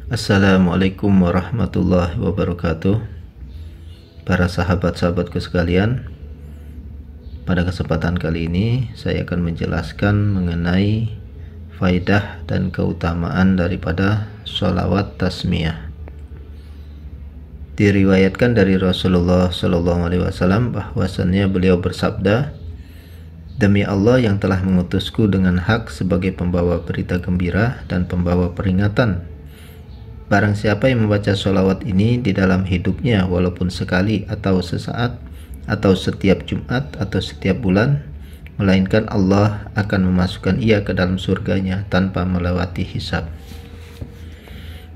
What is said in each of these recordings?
Assalamualaikum warahmatullahi wabarakatuh. Para sahabat-sahabatku sekalian, pada kesempatan kali ini saya akan menjelaskan mengenai faidah dan keutamaan daripada sholawat tasmiyah. Diriwayatkan dari Rasulullah SAW bahwasannya beliau bersabda, "Demi Allah yang telah mengutusku dengan hak sebagai pembawa berita gembira dan pembawa peringatan, barang siapa yang membaca sholawat ini di dalam hidupnya walaupun sekali atau sesaat atau setiap Jumat atau setiap bulan, melainkan Allah akan memasukkan ia ke dalam surganya tanpa melewati hisab."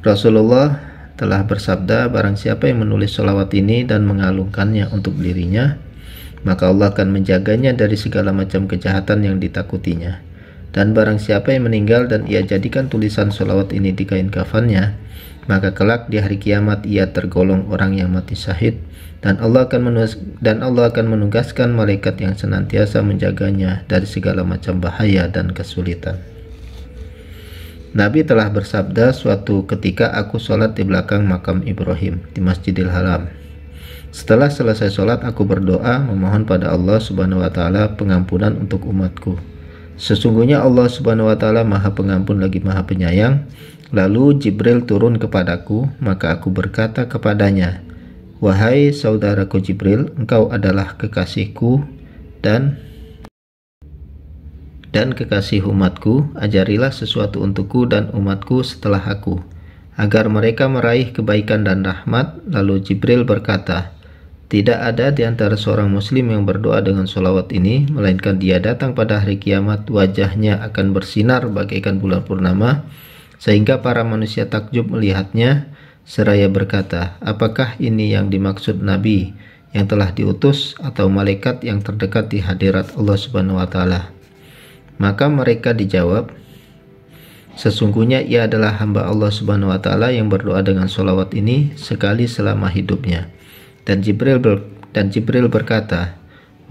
Rasulullah telah bersabda, barang siapa yang menulis sholawat ini dan mengalungkannya untuk dirinya, maka Allah akan menjaganya dari segala macam kejahatan yang ditakutinya. Dan barang siapa yang meninggal dan ia jadikan tulisan sholawat ini di kain kafannya, maka kelak di hari kiamat ia tergolong orang yang mati syahid, dan Allah akan menugaskan malaikat yang senantiasa menjaganya dari segala macam bahaya dan kesulitan. Nabi telah bersabda, suatu ketika aku sholat di belakang makam Ibrahim di Masjidil Haram. Setelah selesai sholat, aku berdoa memohon pada Allah Subhanahu wa Ta'ala pengampunan untuk umatku. Sesungguhnya Allah Subhanahu wa Ta'ala Maha Pengampun lagi Maha Penyayang. Lalu Jibril turun kepadaku, maka aku berkata kepadanya, "Wahai saudaraku Jibril, engkau adalah kekasihku dan kekasih umatku. Ajarilah sesuatu untukku dan umatku setelah aku, agar mereka meraih kebaikan dan rahmat." Lalu Jibril berkata, "Tidak ada di antara seorang muslim yang berdoa dengan sholawat ini, melainkan dia datang pada hari kiamat, wajahnya akan bersinar bagaikan bulan purnama, sehingga para manusia takjub melihatnya, seraya berkata, apakah ini yang dimaksud Nabi yang telah diutus atau malaikat yang terdekat di hadirat Allah Subhanahu wa Ta'ala?" Maka mereka dijawab, "Sesungguhnya ia adalah hamba Allah Subhanahu wa Ta'ala yang berdoa dengan sholawat ini sekali selama hidupnya." Dan Jibril berkata,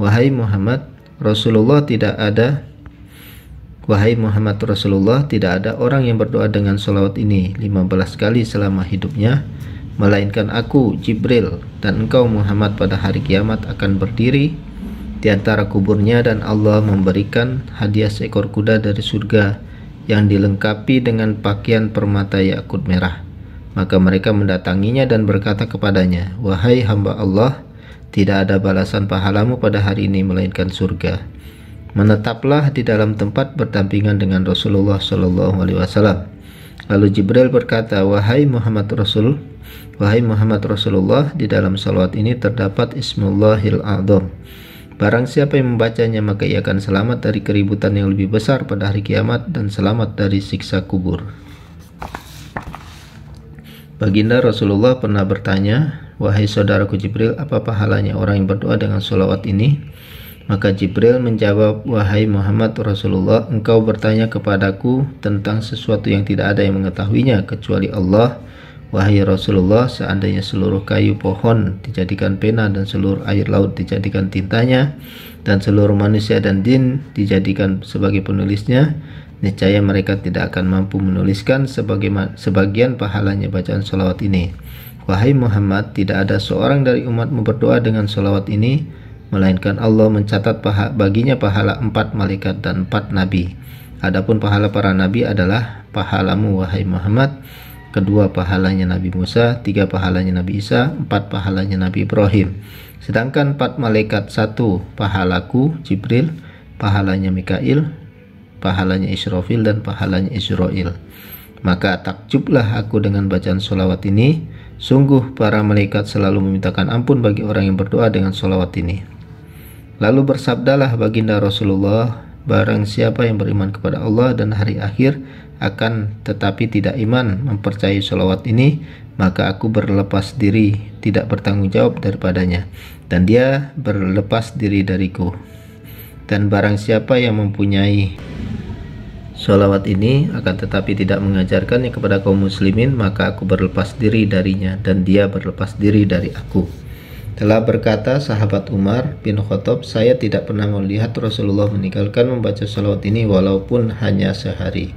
Wahai Muhammad Rasulullah, tidak ada orang yang berdoa dengan sholawat ini 15 kali selama hidupnya, melainkan aku, Jibril, dan engkau Muhammad pada hari kiamat akan berdiri di antara kuburnya, dan Allah memberikan hadiah seekor kuda dari surga yang dilengkapi dengan pakaian permata yakut merah. Maka mereka mendatanginya dan berkata kepadanya, "Wahai hamba Allah, tidak ada balasan pahalamu pada hari ini melainkan surga." Menetaplah di dalam tempat berdampingan dengan Rasulullah SAW. Lalu Jibril berkata, Wahai Muhammad Rasulullah, di dalam salawat ini terdapat Ismullahil A'zam. Barang siapa yang membacanya, maka ia akan selamat dari keributan yang lebih besar pada hari kiamat dan selamat dari siksa kubur." Baginda Rasulullah pernah bertanya, "Wahai saudaraku Jibril, apa pahalanya orang yang berdoa dengan sholawat ini?" Maka Jibril menjawab, "Wahai Muhammad Rasulullah, engkau bertanya kepadaku tentang sesuatu yang tidak ada yang mengetahuinya kecuali Allah. Wahai Rasulullah, seandainya seluruh kayu pohon dijadikan pena dan seluruh air laut dijadikan tintanya dan seluruh manusia dan jin dijadikan sebagai penulisnya, niscaya mereka tidak akan mampu menuliskan sebagian pahalanya bacaan sholawat ini. Wahai Muhammad, tidak ada seorang dari umatmu berdoa dengan sholawat ini, melainkan Allah mencatat baginya pahala 4 malaikat dan 4 nabi. Adapun pahala para nabi adalah pahalamu wahai Muhammad, kedua pahalanya Nabi Musa, 3 pahalanya Nabi Isa, 4 pahalanya Nabi Ibrahim. Sedangkan 4 malaikat, 1 pahalaku Jibril, pahalanya Mikail, pahalanya Israfil, dan pahalanya Israel. Maka takjublah aku dengan bacaan sholawat ini. Sungguh para malaikat selalu memintakan ampun bagi orang yang berdoa dengan sholawat ini. Lalu bersabdalah baginda Rasulullah, barang siapa yang beriman kepada Allah dan hari akhir akan tetapi tidak iman mempercayai sholawat ini, maka aku berlepas diri tidak bertanggung jawab daripadanya, dan dia berlepas diri dariku. Dan barang siapa yang mempunyai sholawat ini akan tetapi tidak mengajarkannya kepada kaum muslimin, maka aku berlepas diri darinya dan dia berlepas diri dari aku. Telah berkata sahabat Umar bin Khattab, saya tidak pernah melihat Rasulullah meninggalkan membaca sholawat ini walaupun hanya sehari.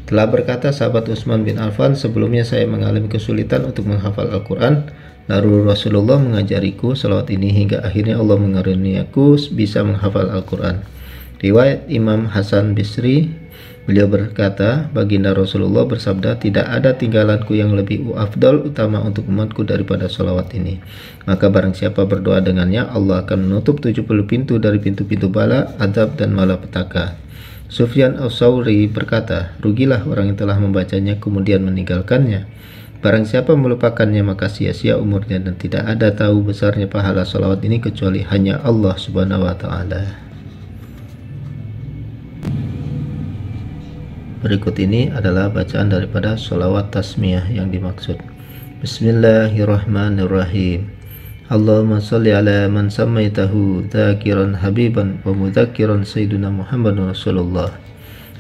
Telah berkata sahabat Utsman bin Affan, sebelumnya saya mengalami kesulitan untuk menghafal Al-Quran, lalu Rasulullah mengajariku salawat ini hingga akhirnya Allah mengaruniaku bisa menghafal Al-Quran. Riwayat Imam Hasan Bisri, beliau berkata, baginda Rasulullah bersabda, tidak ada tinggalanku yang lebih afdal utama untuk umatku daripada sholawat ini. Maka barang siapa berdoa dengannya, Allah akan menutup 70 pintu dari pintu-pintu bala, azab dan malapetaka. Sufyan Ats-Tsauri berkata, rugilah orang yang telah membacanya kemudian meninggalkannya. Barang siapa melupakannya maka sia-sia umurnya dan tidak ada tahu besarnya pahala sholawat ini kecuali hanya Allah Subhanahu wa Ta'ala. Berikut ini adalah bacaan daripada sholawat tasmiyah yang dimaksud. Bismillahirrahmanirrahim. Allahumma salli ala man sammaitahu dzakiran habiban wa mudzakiran sayyidina Muhammadun Rasulullah.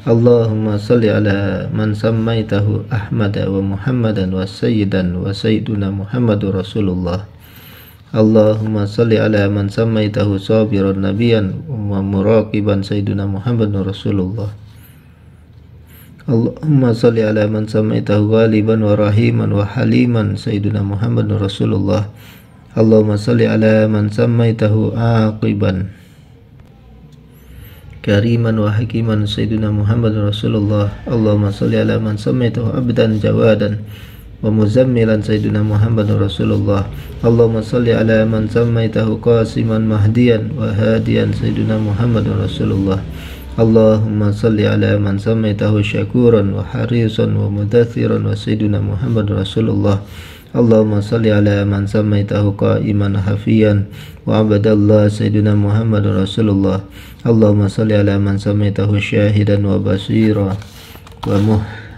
Allahumma salli ala man sammaitahu Ahmada wa Muhammadan wa sayyidan wa sayyiduna Muhammadur Rasulullah. Allahumma salli ala man sammaitahu sabiran nabiyan wa muraqiban sayyidina Muhammadun Rasulullah. Allahumma salli ala man sammaitahu ghaliban wa rahiman wa haliman sayyidina Muhammadun Rasulullah. Allahumma salli ala man sammaitahu aqiban kariman wa hakiman sayyidina Muhammadun Rasulullah. Allahumma salli ala man sammaitahu abdan jawadan wa muzammilan sayyidina Muhammadun Rasulullah. Allahumma salli ala man sammaitahu qasiman mahdiyan wa hadiyan sayyidina Muhammadun Rasulullah. Allahumma salli ala man sammaitahu syakuran wa harisan wa mudathiran wa sayyidina Muhammad Rasulullah. Allahumma salli ala man sammaitahu qa'iman hafiyan wa abadallah sayyidina Muhammad Rasulullah. Allahumma salli ala man sammaitahu syahidan wa basira wa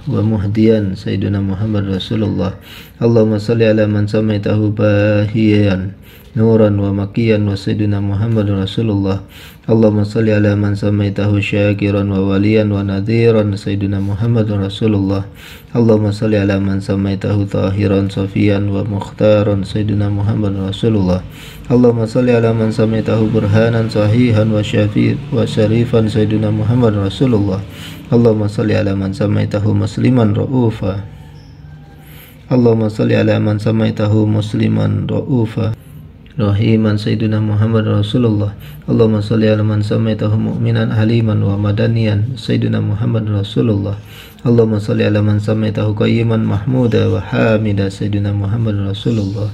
muhdiyan sayyidina Muhammad Rasulullah. Allahumma salli ala man sammaitahu bahiyan nuran wa makiyan wa sayyidina Muhammad Rasulullah. Allahumma salli ala man sammaitahu syakiran wa waliyan wa nadhiran sayyidina Muhammad Rasulullah. Allahumma salli ala man sammaitahu tahiran safiyan wa mukhtaran sayyidina Muhammad Rasulullah. Allahumma salli ala man sammaitahu burhanan sahihan wa syarifan sayyidina Muhammad Rasulullah. Allahumma salli ala man sammaitahu musliman ra'ufa. Allahumma salli ala man sammaitahu musliman ra'ufa rahiman sayyidina Muhammad Rasulullah. Allahumma salli ala man sammaitahu mu'minan haliman wa madaniyan sayyidina Muhammad Rasulullah. Allahumma salli ala man sammaitahu qayyiman mahmuda wa hamida sayyidina Muhammad Rasulullah.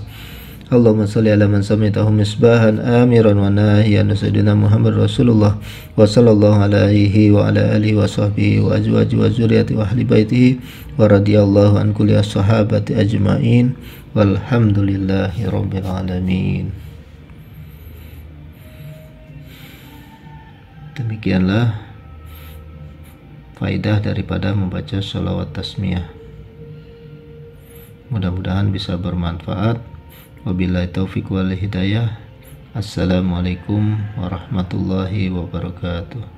Allahumma salli ala man sammaitahu misbahan amiran wa nahiyan sayyidina Muhammad Rasulullah. Wa sallallahu alaihi wa ala alihi wa sahbihi wa azwaji wa zuriyati wa ahli baitihi wa radiyallahu an kulli as-sahabati ajma'in. Walhamdulillahi rabbil alamin. Demikianlah faidah daripada membaca sholawat tasmiyah. Mudah-mudahan bisa bermanfaat. Wabillahi taufiq wal hidayah. Assalamualaikum warahmatullahi wabarakatuh.